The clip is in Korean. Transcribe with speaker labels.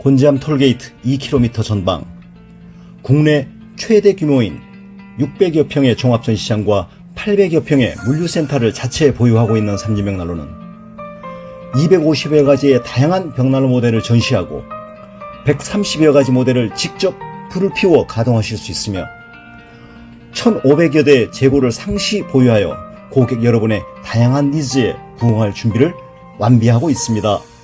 Speaker 1: 곤지암 톨게이트 2km 전방, 국내 최대 규모인 600여 평의 종합전시장과 800여 평의 물류센터를 자체에 보유하고 있는 삼진벽난로는 250여 가지의 다양한 벽난로 모델을 전시하고 130여 가지 모델을 직접 불을 피워 가동하실 수 있으며 1,500여 대의 재고를 상시 보유하여 고객 여러분의 다양한 니즈에 부응할 준비를 완비하고 있습니다.